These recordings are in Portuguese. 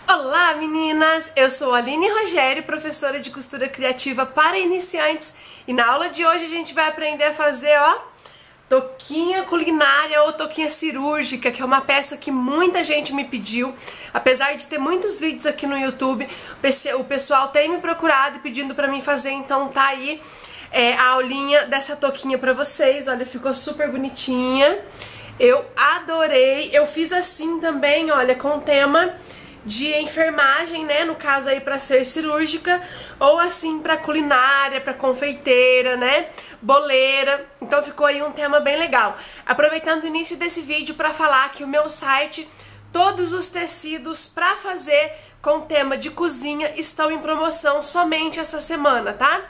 Olá meninas, eu sou a Aline Rogério, professora de costura criativa para iniciantes, e na aula de hoje a gente vai aprender a fazer, touquinha culinária ou touquinha cirúrgica, que é uma peça que muita gente me pediu. Apesar de ter muitos vídeos aqui no YouTube, o pessoal tem me procurado e pedindo pra mim fazer, então tá aí a aulinha dessa touquinha pra vocês. Olha, ficou super bonitinha, eu adorei. Eu fiz assim também, olha, com o tema de enfermagem, né, no caso aí pra ser cirúrgica, ou assim pra culinária, pra confeiteira, né, boleira. Então ficou aí um tema bem legal. Aproveitando o início desse vídeo pra falar que o meu site, todos os tecidos pra fazer com tema de cozinha estão em promoção somente essa semana, tá?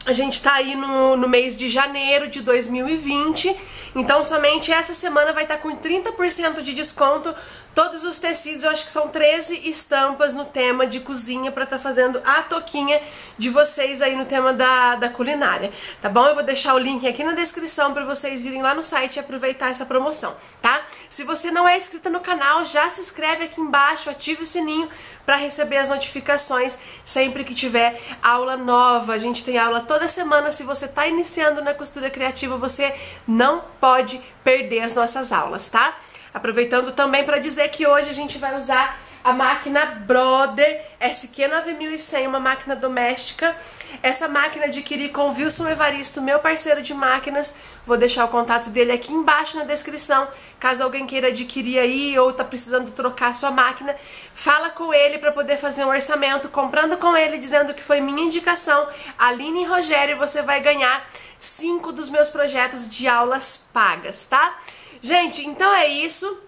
A gente tá aí no mês de janeiro de 2020, então somente essa semana vai estar com 30% de desconto todos os tecidos. Eu acho que são 13 estampas no tema de cozinha pra tá fazendo a touquinha de vocês aí no tema da culinária, tá bom? Eu vou deixar o link aqui na descrição pra vocês irem lá no site e aproveitar essa promoção, tá? Se você não é inscrita no canal, já se inscreve aqui embaixo, ative o sininho pra receber as notificações sempre que tiver aula nova. A gente tem aula toda semana. Se você tá iniciando na costura criativa, você não pode perder as nossas aulas, tá? Aproveitando também para dizer que hoje a gente vai usar a máquina Brother SQ9100, uma máquina doméstica. Essa máquina adquiri com o Wilson Evaristo, meu parceiro de máquinas. Vou deixar o contato dele aqui embaixo na descrição. Caso alguém queira adquirir aí ou tá precisando trocar a sua máquina, fala com ele para poder fazer um orçamento. Comprando com ele, dizendo que foi minha indicação, Aline Rogério, você vai ganhar 5 dos meus projetos de aulas pagas, tá? Gente, então é isso.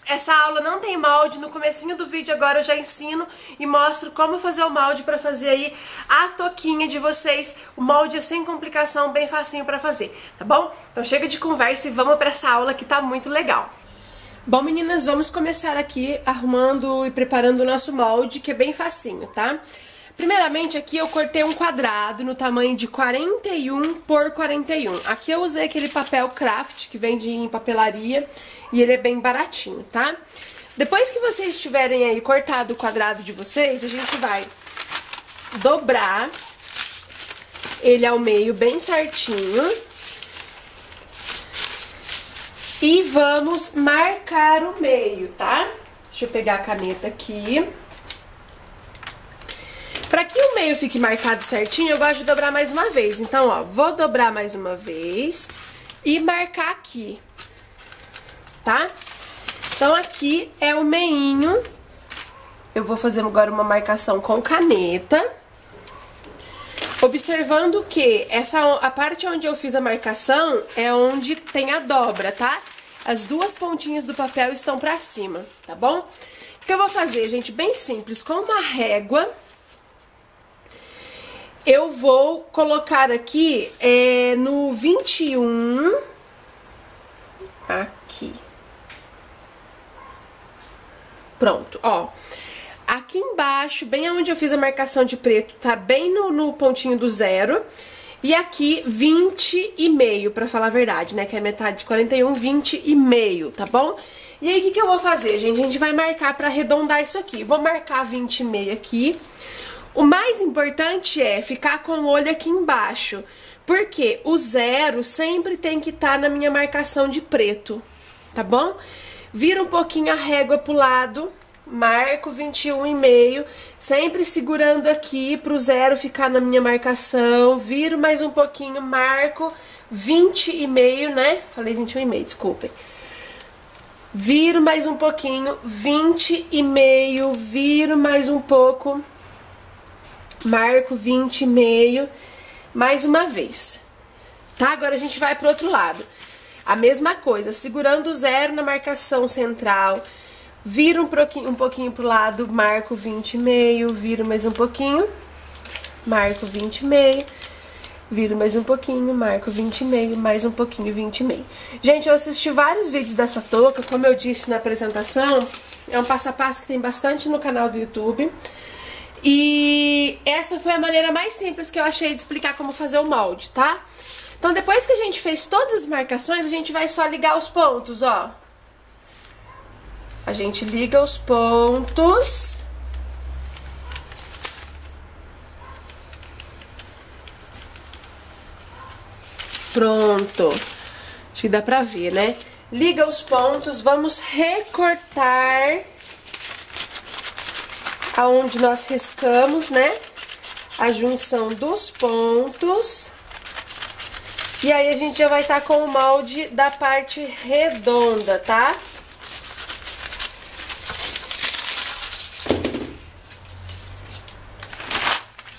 Essa aula não tem molde. No comecinho do vídeo agora eu já ensino e mostro como fazer o molde pra fazer aí a touquinha de vocês. O molde é sem complicação, bem facinho pra fazer, tá bom? Então chega de conversa e vamos pra essa aula que tá muito legal. Bom, meninas, vamos começar aqui arrumando e preparando o nosso molde, que é bem facinho, tá? Primeiramente, aqui eu cortei um quadrado no tamanho de 41 por 41. Aqui eu usei aquele papel craft que vende em papelaria e ele é bem baratinho, tá? Depois que vocês tiverem aí cortado o quadrado de vocês, a gente vai dobrar ele ao meio bem certinho e vamos marcar o meio, tá? Deixa eu pegar a caneta aqui. Pra que o meio fique marcado certinho, eu gosto de dobrar mais uma vez. Então, ó, vou dobrar mais uma vez e marcar aqui, tá? Então, aqui é o meinho. Eu vou fazer agora uma marcação com caneta. Observando que a parte onde eu fiz a marcação é onde tem a dobra, tá? As duas pontinhas do papel estão pra cima, tá bom? O que eu vou fazer, gente, bem simples, com uma régua. Eu vou colocar aqui no 21, aqui. Pronto, ó. Aqui embaixo, bem onde eu fiz a marcação de preto, tá bem no pontinho do 0. E aqui 20,5, pra falar a verdade, né? Que é metade de 41, 20,5, tá bom? E aí, o que eu vou fazer, gente? A gente vai marcar pra arredondar isso aqui. Vou marcar 20,5 aqui. O mais importante é ficar com o olho aqui embaixo, porque o 0 sempre tem que estar na minha marcação de preto, tá bom? Vira um pouquinho a régua pro lado, marco 21,5, sempre segurando aqui pro 0 ficar na minha marcação, viro mais um pouquinho, marco 20,5, né? Falei 21,5, desculpem. Viro mais um pouquinho, 20,5, viro mais um pouco, marco 20,5, mais uma vez, tá? Agora a gente vai pro outro lado. A mesma coisa, segurando o 0 na marcação central, viro um pouquinho pro lado, marco 20,5, viro mais um pouquinho, marco 20,5, viro mais um pouquinho, marco 20,5, mais um pouquinho, 20,5. Gente, eu assisti vários vídeos dessa touca, como eu disse na apresentação, é um passo a passo que tem bastante no canal do YouTube. E essa foi a maneira mais simples que eu achei de explicar como fazer o molde, tá? Então, depois que a gente fez todas as marcações, a gente vai só ligar os pontos, ó. A gente liga os pontos Pronto. Acho que dá pra ver, né? Liga os pontos, vamos recortar aonde nós riscamos, né? A junção dos pontos. E aí a gente já vai estar com o molde da parte redonda, tá?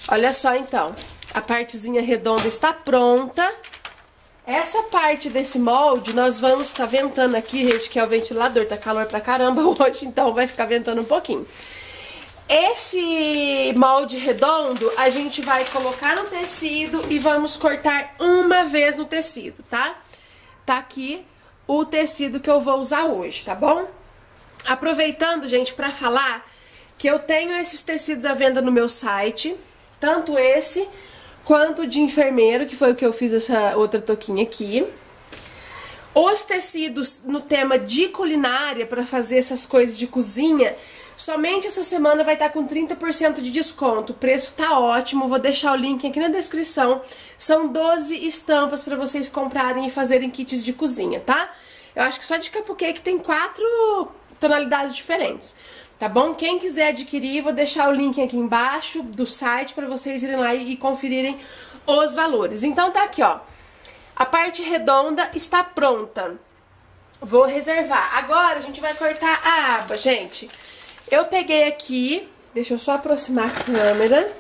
Olha só então, a partezinha redonda está pronta. Essa parte desse molde, nós vamos ficar ventando aqui, gente, que é o ventilador, tá calor pra caramba hoje, então vai ficar ventando um pouquinho. Esse molde redondo, a gente vai colocar no tecido e vamos cortar uma vez no tecido, tá? Tá aqui o tecido que eu vou usar hoje, tá bom? Aproveitando, gente, pra falar que eu tenho esses tecidos à venda no meu site, tanto esse quanto de enfermeiro, que foi o que eu fiz essa outra touquinha aqui. Os tecidos no tema de culinária, pra fazer essas coisas de cozinha, somente essa semana vai estar com 30% de desconto. O preço tá ótimo, vou deixar o link aqui na descrição. São 12 estampas pra vocês comprarem e fazerem kits de cozinha, tá? Eu acho que só de cupcake tem 4 tonalidades diferentes. Tá bom? Quem quiser adquirir, vou deixar o link aqui embaixo do site para vocês irem lá e conferirem os valores. Então tá aqui, ó. A parte redonda está pronta. Vou reservar. Agora a gente vai cortar a aba, gente. Eu peguei aqui, deixa eu só aproximar a câmera.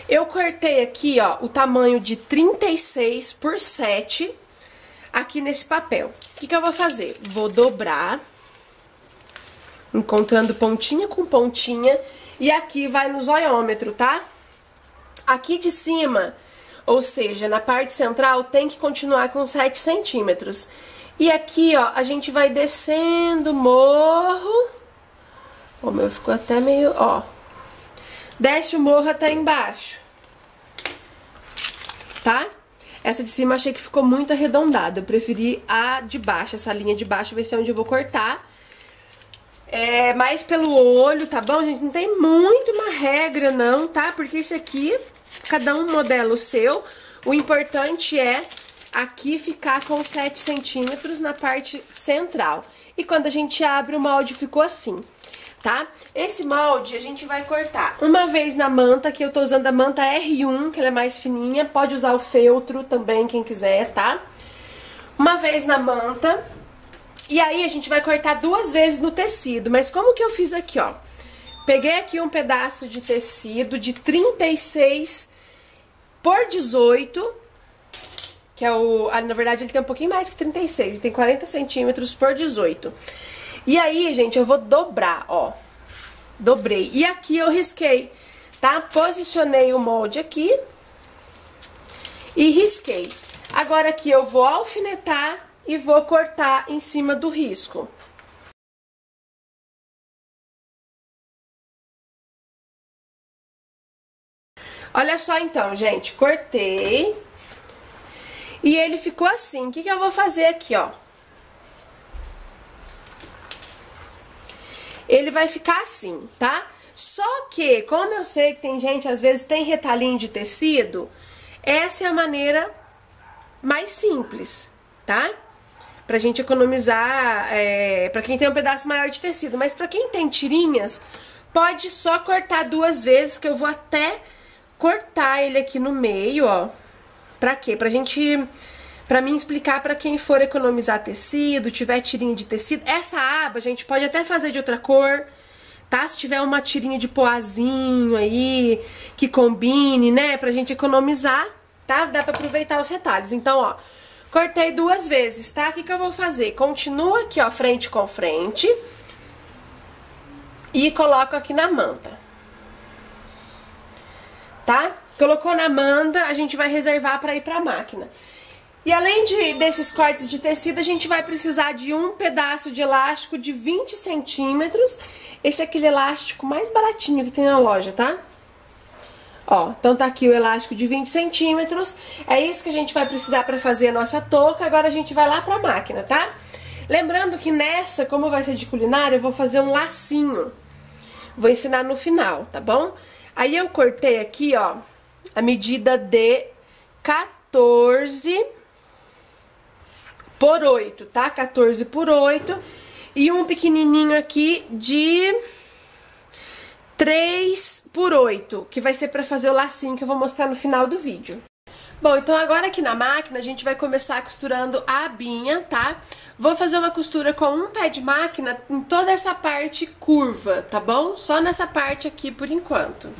Eu cortei aqui, ó, o tamanho de 36 por 7 aqui nesse papel. O que eu vou fazer? Vou dobrar, encontrando pontinha com pontinha, e aqui vai no zoiômetro, tá? Aqui de cima, ou seja, na parte central, tem que continuar com 7 centímetros. E aqui, ó, a gente vai descendo o morro. O meu ficou até meio, ó. Desce o morro até embaixo. Tá? Essa de cima eu achei que ficou muito arredondada. Eu preferi a de baixo, essa linha de baixo vai ser onde eu vou cortar. É mais pelo olho, tá bom, gente? Não tem muito uma regra, não, tá? Porque esse aqui, cada um modela o seu. O importante é aqui ficar com 7 centímetros na parte central. E quando a gente abre, o molde ficou assim, tá? Esse molde a gente vai cortar uma vez na manta, que eu tô usando a manta R1, que ela é mais fininha. Pode usar o feltro também, quem quiser, tá? Uma vez na manta. E aí a gente vai cortar 2 vezes no tecido, mas como que eu fiz aqui, ó? Peguei aqui um pedaço de tecido de 36 por 18, que é o... na verdade ele tem um pouquinho mais que 36, ele tem 40 centímetros por 18. E aí, gente, eu vou dobrar, ó. Dobrei. E aqui eu risquei, tá? Posicionei o molde aqui e risquei. Agora aqui eu vou alfinetar e vou cortar em cima do risco. Olha só então, gente, cortei. E ele ficou assim. O que eu vou fazer aqui, ó? Ele vai ficar assim, tá? Só que, como eu sei que tem gente, às vezes, tem retalhinho de tecido, essa é a maneira mais simples, tá? Pra gente economizar, pra quem tem um pedaço maior de tecido. Mas pra quem tem tirinhas, pode só cortar 2 vezes, que eu vou até cortar ele aqui no meio, ó. Pra quê? Pra mim explicar pra quem for economizar tecido, tiver tirinha de tecido. Essa aba, a gente pode até fazer de outra cor, tá? Se tiver uma tirinha de poazinho aí, que combine, né? Pra gente economizar, tá? Dá pra aproveitar os retalhos. Então, ó, cortei 2 vezes, tá? O que eu vou fazer? Continuo aqui, ó, frente com frente. E coloco aqui na manta. Tá? Colocou na manta, a gente vai reservar pra ir pra máquina. E além desses cortes de tecido, a gente vai precisar de um pedaço de elástico de 20 centímetros. Esse é aquele elástico mais baratinho que tem na loja, tá? Ó, então tá aqui o elástico de 20 centímetros. É isso que a gente vai precisar pra fazer a nossa touca. Agora a gente vai lá pra máquina, tá? Lembrando que nessa, como vai ser de culinária, eu vou fazer um lacinho. Vou ensinar no final, tá bom? Aí eu cortei aqui, ó, a medida de 14 por 8, tá? 14 por 8. E um pequenininho aqui de 3 por 8, que vai ser pra fazer o lacinho que eu vou mostrar no final do vídeo. Bom, então agora aqui na máquina a gente vai começar costurando a abinha, tá? Vou fazer uma costura com um pé de máquina em toda essa parte curva, tá bom? Só nessa parte aqui por enquanto.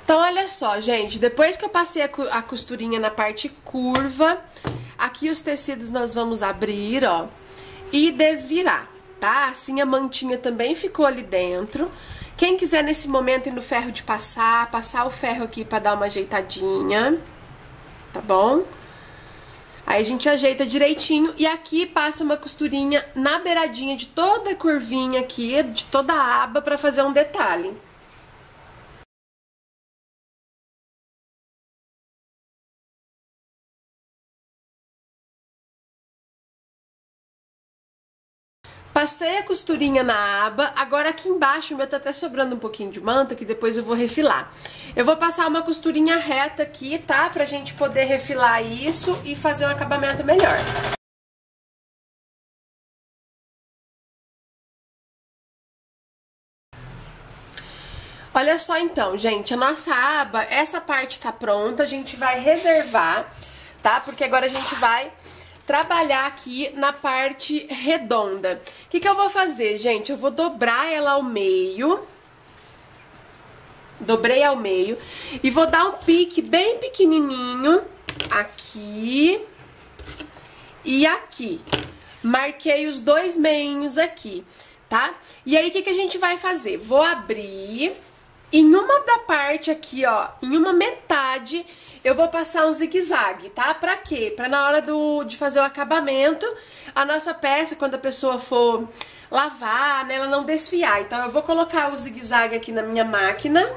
Então, olha só, gente, depois que eu passei a costurinha na parte curva, aqui os tecidos nós vamos abrir, ó, e desvirar, tá? Assim a mantinha também ficou ali dentro. Quem quiser nesse momento ir no ferro de passar o ferro aqui pra dar uma ajeitadinha, tá bom? Aí a gente ajeita direitinho e aqui passa uma costurinha na beiradinha de toda a curvinha aqui, de toda a aba, pra fazer um detalhe. Passei a costurinha na aba, agora aqui embaixo o meu tá até sobrando um pouquinho de manta, que depois eu vou refilar. Eu vou passar uma costurinha reta aqui, tá? Pra gente poder refilar isso e fazer um acabamento melhor. Olha só então, gente, a nossa aba, essa parte tá pronta, a gente vai reservar, tá? Porque agora a gente vai trabalhar aqui na parte redonda. O que eu vou fazer, gente? Eu vou dobrar ela ao meio. Dobrei ao meio. E vou dar um pique bem pequenininho aqui e aqui. Marquei os dois meinhos aqui, tá? E aí, o que a gente vai fazer? Vou abrir. Em uma da parte aqui, ó, em uma metade, eu vou passar um zigue-zague, tá? Pra quê? Pra na hora de fazer o acabamento, a nossa peça, quando a pessoa for lavar, né, ela não desfiar. Então, eu vou colocar o zigue-zague aqui na minha máquina.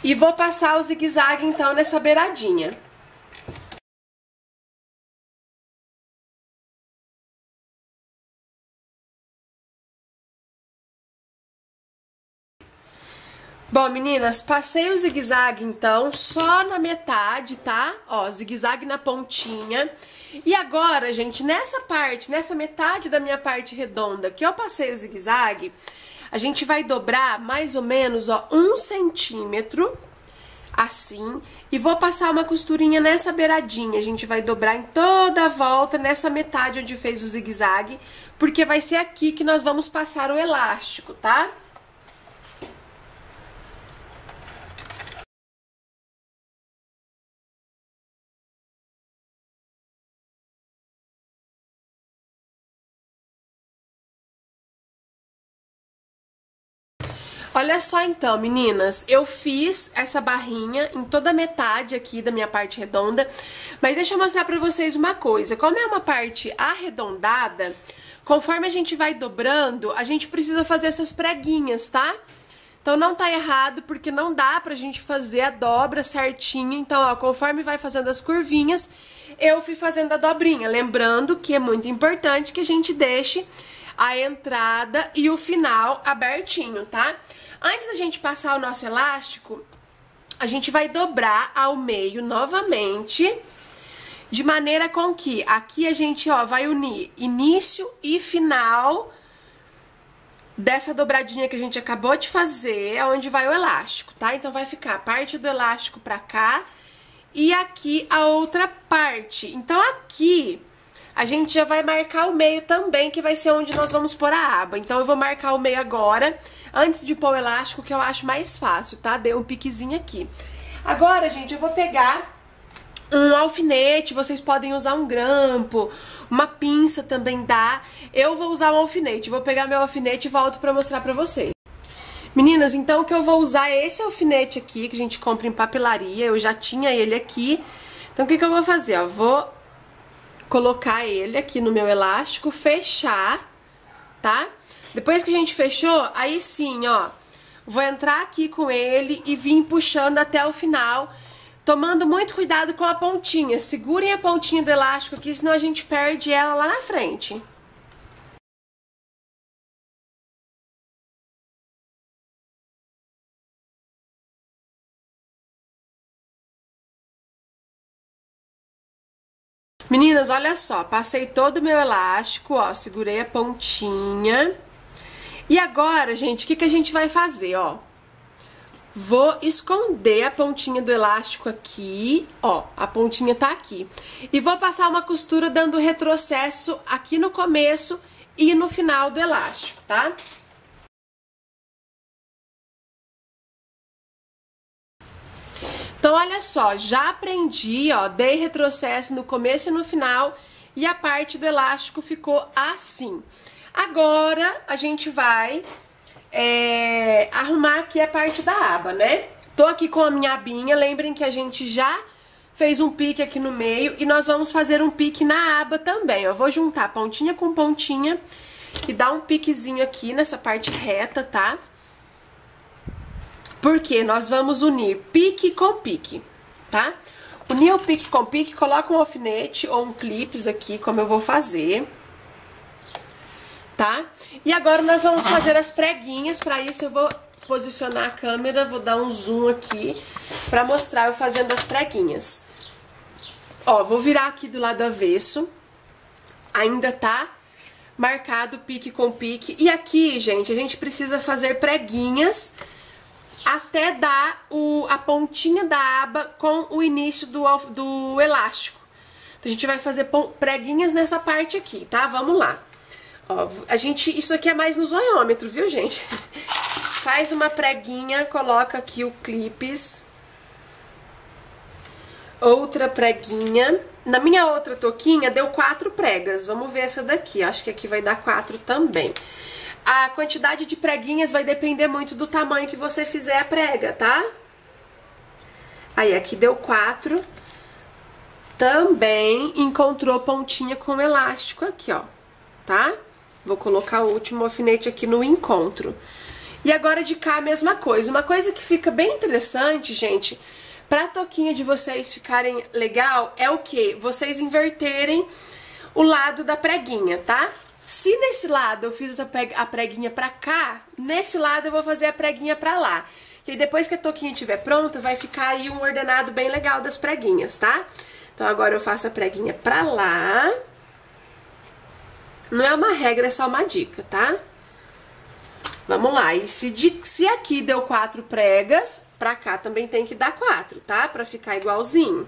E vou passar o zigue-zague, então, nessa beiradinha. Bom, meninas, passei o zigue-zague, então, só na metade, tá? Ó, zigue-zague na pontinha. E agora, gente, nessa parte, nessa metade da minha parte redonda que eu passei o zigue-zague, a gente vai dobrar mais ou menos, ó, 1 centímetro, assim. E vou passar uma costurinha nessa beiradinha. A gente vai dobrar em toda a volta, nessa metade onde fez o zigue-zague, porque vai ser aqui que nós vamos passar o elástico, tá? Olha só então, meninas, eu fiz essa barrinha em toda a metade aqui da minha parte redonda, mas deixa eu mostrar pra vocês uma coisa. Como é uma parte arredondada, conforme a gente vai dobrando, a gente precisa fazer essas preguinhas, tá? Então não tá errado, porque não dá pra gente fazer a dobra certinho. Então, ó, conforme vai fazendo as curvinhas, eu fui fazendo a dobrinha. Lembrando que é muito importante que a gente deixe a entrada e o final abertinho, tá? Antes da gente passar o nosso elástico, a gente vai dobrar ao meio novamente, de maneira com que aqui a gente, ó, vai unir início e final dessa dobradinha que a gente acabou de fazer, onde vai o elástico, tá? Então vai ficar parte do elástico pra cá e aqui a outra parte. Então aqui a gente já vai marcar o meio também, que vai ser onde nós vamos pôr a aba. Então eu vou marcar o meio agora, antes de pôr o elástico, que eu acho mais fácil, tá? Dei um piquezinho aqui. Agora, gente, eu vou pegar um alfinete, vocês podem usar um grampo, uma pinça também dá. Eu vou usar um alfinete, vou pegar meu alfinete e volto pra mostrar pra vocês. Meninas, então o que eu vou usar é esse alfinete aqui, que a gente compra em papelaria, eu já tinha ele aqui. Então o que eu vou fazer, ó, vou colocar ele aqui no meu elástico, fechar, tá? Depois que a gente fechou, aí sim, ó, vou entrar aqui com ele e vir puxando até o final, tomando muito cuidado com a pontinha. Segurem a pontinha do elástico aqui, senão a gente perde ela lá na frente. Meninas, olha só, passei todo o meu elástico, ó, segurei a pontinha. E agora, gente, o que que a gente vai fazer, ó? Vou esconder a pontinha do elástico aqui, ó, a pontinha tá aqui. E vou passar uma costura dando retrocesso aqui no começo e no final do elástico, tá? Então, olha só, já prendi, ó, dei retrocesso no começo e no final e a parte do elástico ficou assim. Agora, a gente vai arrumar aqui a parte da aba, né? Tô aqui com a minha abinha, lembrem que a gente já fez um pique aqui no meio e nós vamos fazer um pique na aba também, ó. Eu vou juntar pontinha com pontinha e dar um piquezinho aqui nessa parte reta, tá? Porque nós vamos unir pique com pique, tá? Unir o pique com pique, coloca um alfinete ou um clips aqui, como eu vou fazer, tá? E agora nós vamos fazer as preguinhas. Para isso eu vou posicionar a câmera, vou dar um zoom aqui pra mostrar eu fazendo as preguinhas. Ó, vou virar aqui do lado avesso. Ainda tá marcado pique com pique. E aqui, gente, a gente precisa fazer preguinhas até dar a pontinha da aba com o início do elástico. Então, a gente vai fazer preguinhas nessa parte aqui, tá? Vamos lá. Ó, isso aqui é mais no zoiômetro, viu, gente? Faz uma preguinha, coloca aqui o clips. Outra preguinha. Na minha outra touquinha deu 4 pregas. Vamos ver essa daqui. Acho que aqui vai dar 4 também. A quantidade de preguinhas vai depender muito do tamanho que você fizer a prega, tá? Aí, aqui deu 4. Também encontrou pontinha com elástico aqui, ó, tá? Vou colocar o último alfinete aqui no encontro. E agora de cá a mesma coisa. Uma coisa que fica bem interessante, gente, pra touquinha de vocês ficarem legal, é o quê? Vocês inverterem o lado da preguinha, tá? Se nesse lado eu fiz a preguinha pra cá, nesse lado eu vou fazer a preguinha pra lá. E aí depois que a touquinha estiver pronta, vai ficar aí um ordenado bem legal das preguinhas, tá? Então agora eu faço a preguinha pra lá. Não é uma regra, é só uma dica, tá? Vamos lá. E se aqui deu 4 pregas, pra cá também tem que dar 4, tá? Pra ficar igualzinho.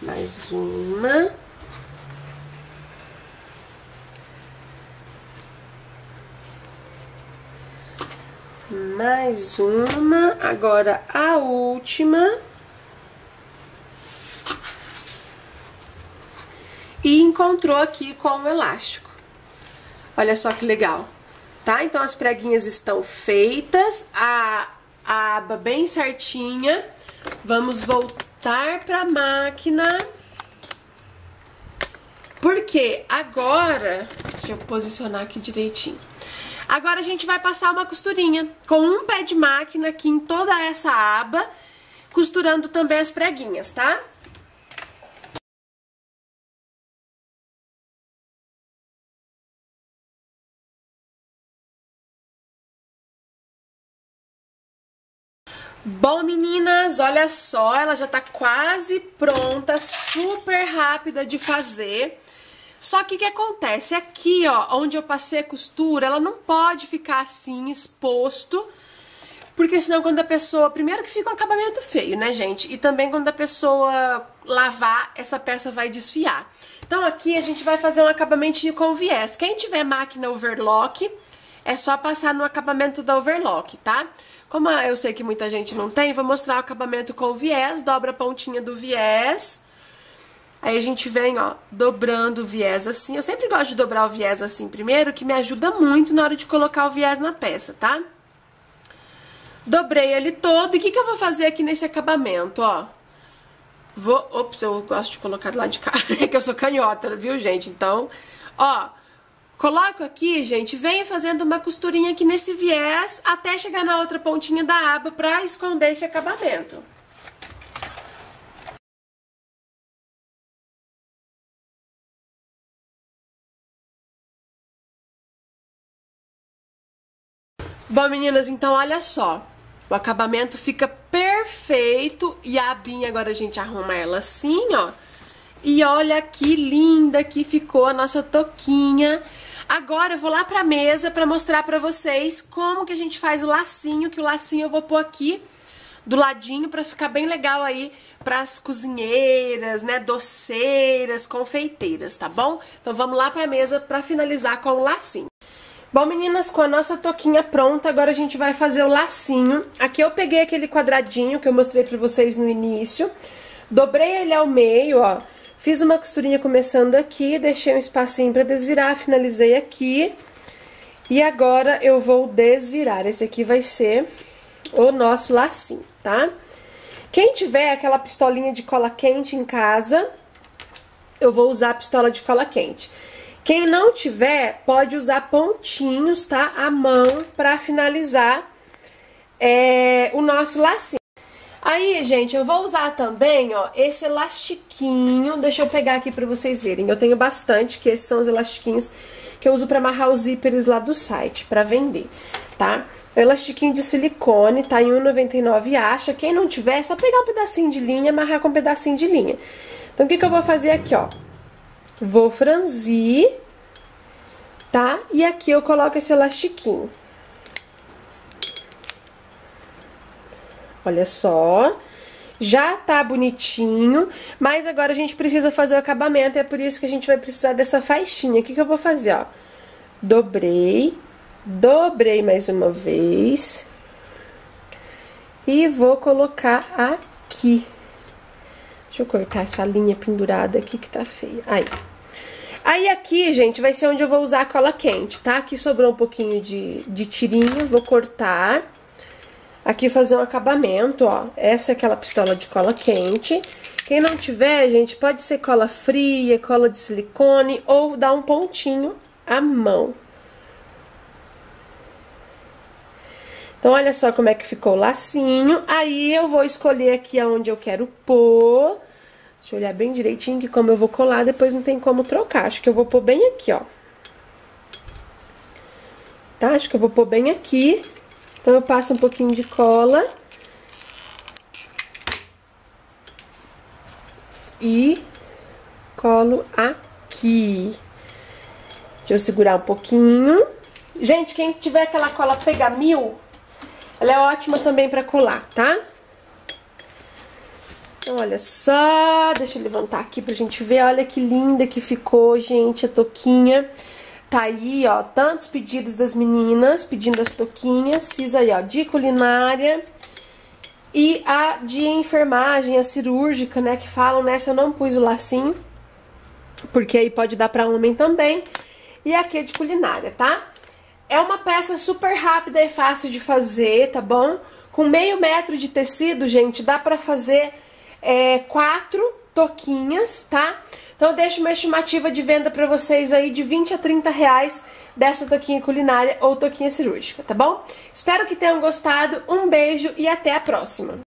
Mais uma. Mais uma. Agora a última. E encontrou aqui com o elástico. Olha só que legal, tá? Então as preguinhas estão feitas, a aba bem certinha. Vamos voltar pra máquina. Porque agora, deixa eu posicionar aqui direitinho. Agora a gente vai passar uma costurinha com um pé de máquina aqui em toda essa aba, costurando também as preguinhas, tá? Bom, meninas, olha só, ela já tá quase pronta, super rápida de fazer. Só que o que acontece? Aqui, ó, onde eu passei a costura, ela não pode ficar assim, exposto, porque senão quando a pessoa... Primeiro que fica um acabamento feio, né, gente? E também quando a pessoa lavar, essa peça vai desfiar. Então aqui a gente vai fazer um acabamentinho com viés. Quem tiver máquina overlock, é só passar no acabamento da overlock, tá? Como eu sei que muita gente não tem, vou mostrar o acabamento com viés, dobra a pontinha do viés. Aí a gente vem, ó, dobrando o viés assim. Eu sempre gosto de dobrar o viés assim primeiro, que me ajuda muito na hora de colocar o viés na peça, tá? Dobrei ele todo. E o que que eu vou fazer aqui nesse acabamento, ó? Ops, eu gosto de colocar do lado de cá, é que eu sou canhota, viu, gente? Então, ó... Coloco aqui, gente, venho fazendo uma costurinha aqui nesse viés até chegar na outra pontinha da aba pra esconder esse acabamento. Bom, meninas, então olha só. O acabamento fica perfeito perfeito. E a abinha agora a gente arruma ela assim, ó. E olha que linda que ficou a nossa touquinha. Agora eu vou lá pra mesa pra mostrar pra vocês como que a gente faz o lacinho, que o lacinho eu vou pôr aqui do ladinho pra ficar bem legal aí pras cozinheiras, né, doceiras, confeiteiras, tá bom? Então vamos lá pra mesa pra finalizar com o lacinho. Bom, meninas, com a nossa touquinha pronta, agora a gente vai fazer o lacinho. Aqui eu peguei aquele quadradinho que eu mostrei pra vocês no início, dobrei ele ao meio, ó. Fiz uma costurinha começando aqui, deixei um espacinho pra desvirar, finalizei aqui. E agora eu vou desvirar. Esse aqui vai ser o nosso lacinho, tá? Quem tiver aquela pistolinha de cola quente em casa, eu vou usar a pistola de cola quente. Quem não tiver, pode usar pontinhos, tá? À mão pra finalizar o nosso lacinho. Aí, gente, eu vou usar também, ó, esse elastiquinho. Deixa eu pegar aqui pra vocês verem. Eu tenho bastante, que esses são os elastiquinhos que eu uso pra amarrar os zíperes lá do site, pra vender, tá? É um elastiquinho de silicone, tá em R$1,99 acha. Quem não tiver, é só pegar um pedacinho de linha e amarrar com um pedacinho de linha. Então, o que que eu vou fazer aqui, ó? Vou franzir, tá? E aqui eu coloco esse elastiquinho. Olha só, já tá bonitinho, mas agora a gente precisa fazer o acabamento, é por isso que a gente vai precisar dessa faixinha. O que que eu vou fazer, ó? Dobrei mais uma vez e vou colocar aqui. Deixa eu cortar essa linha pendurada aqui que tá feia. Aí aqui, gente, vai ser onde eu vou usar a cola quente, tá? Aqui sobrou um pouquinho de tirinho, vou cortar. Aqui fazer um acabamento, ó. Essa é aquela pistola de cola quente. Quem não tiver, gente, pode ser cola fria, cola de silicone ou dar um pontinho à mão. Então, olha só como é que ficou o lacinho. Aí, eu vou escolher aqui aonde eu quero pôr. Deixa eu olhar bem direitinho, que como eu vou colar, depois não tem como trocar. Acho que eu vou pôr bem aqui, ó. Tá? Acho que eu vou pôr bem aqui. Então, eu passo um pouquinho de cola e colo aqui. Deixa eu segurar um pouquinho. Gente, quem tiver aquela cola Pegamil, ela é ótima também pra colar, tá? Então, olha só, deixa eu levantar aqui pra gente ver. Olha que linda que ficou, gente, a touquinha. Tá aí, ó, tantos pedidos das meninas pedindo as touquinhas. Fiz aí, ó, de culinária e a de enfermagem, a cirúrgica, né, que falam. Nessa eu não pus o lacinho, porque aí pode dar pra homem também. E aqui é de culinária, tá? É uma peça super rápida e fácil de fazer, tá bom? Com meio metro de tecido, gente, dá pra fazer 4 touquinhas, tá? Então eu deixo uma estimativa de venda pra vocês aí de R$20 a R$30 dessa touquinha culinária ou touquinha cirúrgica, tá bom? Espero que tenham gostado, um beijo e até a próxima!